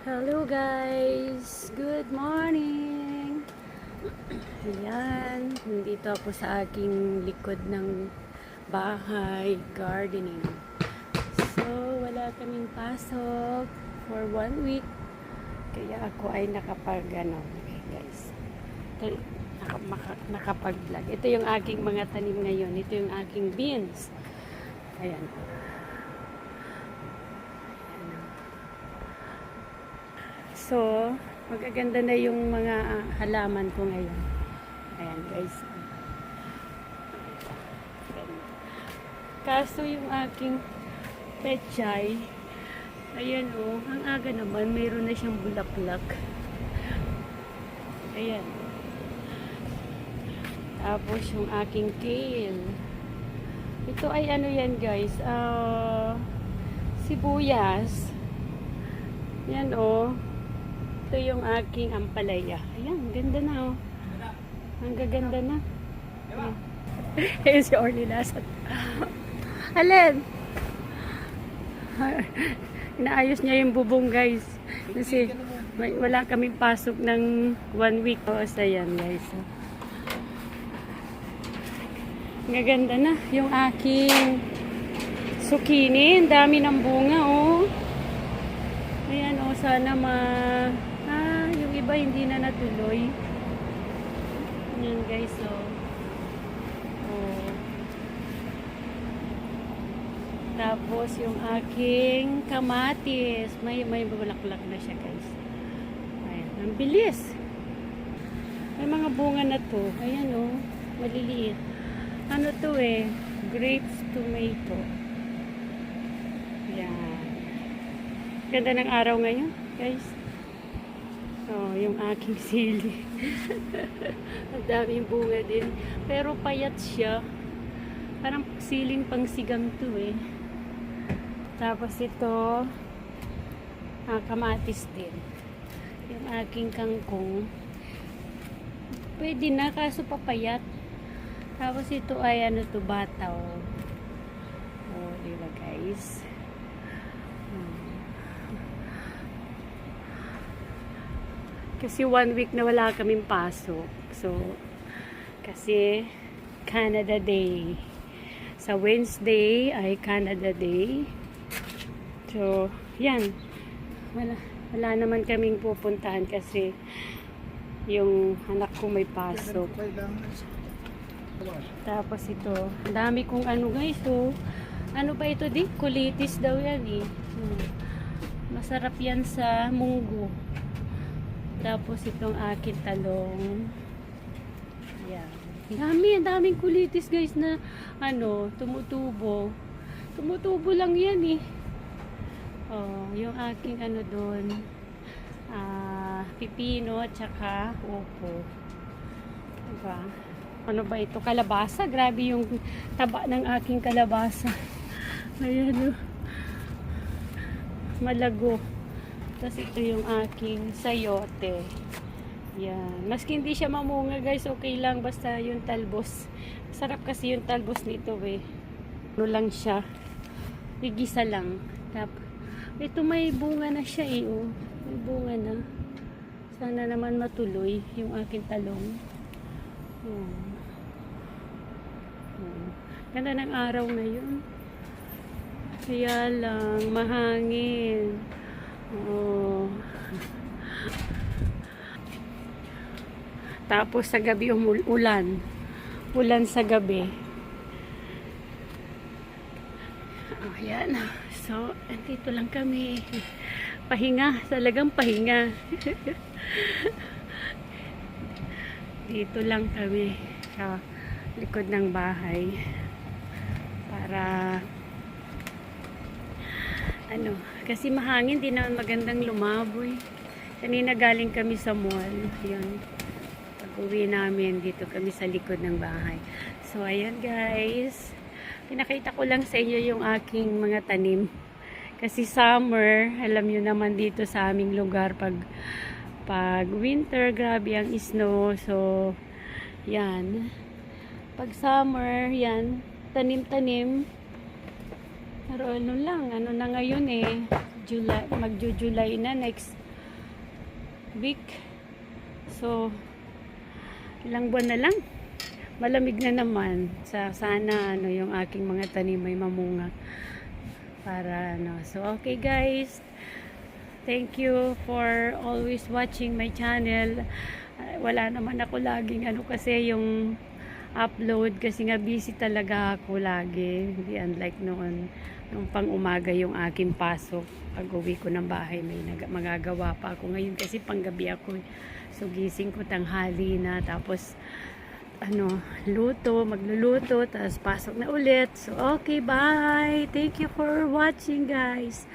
Hello guys! Good morning! Ayan, nandito ako sa aking likod ng bahay, gardening. So, wala kaming pasok for 1 week. Kaya ako ay okay guys. Nakapag-vlog. Ito yung aking mga tanim ngayon. Ito yung aking beans. Ayan. So, magaganda na yung mga halaman ko ngayon. Ayan guys. Kaso yung aking pechay, ayan o, ang aga naman, mayroon na siyang bulaklak. Ayan. Tapos yung aking kale. Ito ay ano yan guys, sibuyas. Yan o. Ito yung aking ampalaya. Ayan, ganda na oh. Ang gaganda na. Ayan si Orly Lasat. Alin? Inaayos niya yung bubong guys. Kasi wala kaming pasok ng 1 week. O, ayan guys. Ang gaganda na. Yung aking zucchini. Ang dami ng bunga oh. Ayan oh, sana yung iba hindi na natuloy. Ayan guys oh. Tapos yung aking kamatis, may bulaklak na siya guys. Ayan, ang bilis. May mga bunga na to. Ayan oh, maliliit. Ano to eh? Grapes tomato. Ayan. Ganda ng araw ngayon, guys. Oh, yung aking sili. Ang daming bunga din. Pero payat siya. Parang siling pangsigang to eh. Tapos ito, kamatis din. Yung aking kangkong. Pwede na, kaso papayat. Tapos ito ay ano to, bataw. Oh, diba guys? Kasi 1 week na wala kaming pasok. So, kasi Canada Day. Sa Wednesday ay Canada Day. So, yan. Wala naman kaming pupuntahan kasi yung anak ko may pasok. Tapos ito, ang dami kong ano guys. So, ano ba ito di? Kulitis daw yan eh. Masarap yan sa munggo. Tapos itong akin talong. Ayan. Ang daming kulitis guys na ano, tumutubo. Tumutubo lang yan eh. Oh, yung aking ano doon, pipino at saka upo. Diba? Ano ba ito? Kalabasa. Grabe yung taba ng aking kalabasa. Ayan oh. Malago. Tapos ito yung aking sayote. Yan. Maski hindi siya mamunga guys, okay lang. Basta yung talbos. Sarap kasi yung talbos nito eh. Ano lang siya. Igisa lang. Tapos, ito may bunga na siya eh. Oh. May bunga na. Sana naman matuloy yung aking talong. Ganda ng araw ngayon. Kaya lang, mahangin. Oh. Tapos sa gabi ulan. Ulan sa gabi. Oh, ayan. So, dito lang kami. Pahinga. Talagang pahinga. Dito lang kami sa likod ng bahay. Para ano, kasi mahangin, di naman magandang lumaboy. Kanina galing kami sa mall. Yun. Pag-uwi namin, dito kami sa likod ng bahay. So, ayan guys. Pinakita ko lang sa inyo yung aking mga tanim. Kasi summer, alam nyo naman dito sa aming lugar, pag winter, grabe ang snow. So, yan. Pag summer, yan. Tanim-tanim. Pero ano lang, ano na ngayon eh. July, magju-July na, next week. So, ilang buwan na lang. Malamig na naman. Sana ano, yung aking mga tanim may mamunga. Para ano. So, okay guys. Thank you for always watching my channel. Wala naman ako laging ano kasi yung upload kasi nga busy talaga ako lagi. Hindi unlike noon. Nung pang umaga yung aking pasok. Pag uwi ko ng bahay may magagawa pa ako. Ngayon kasi panggabi ako. So gising ko tanghali na. Tapos ano, magluluto. Tapos pasok na ulit. So okay, bye. Thank you for watching guys.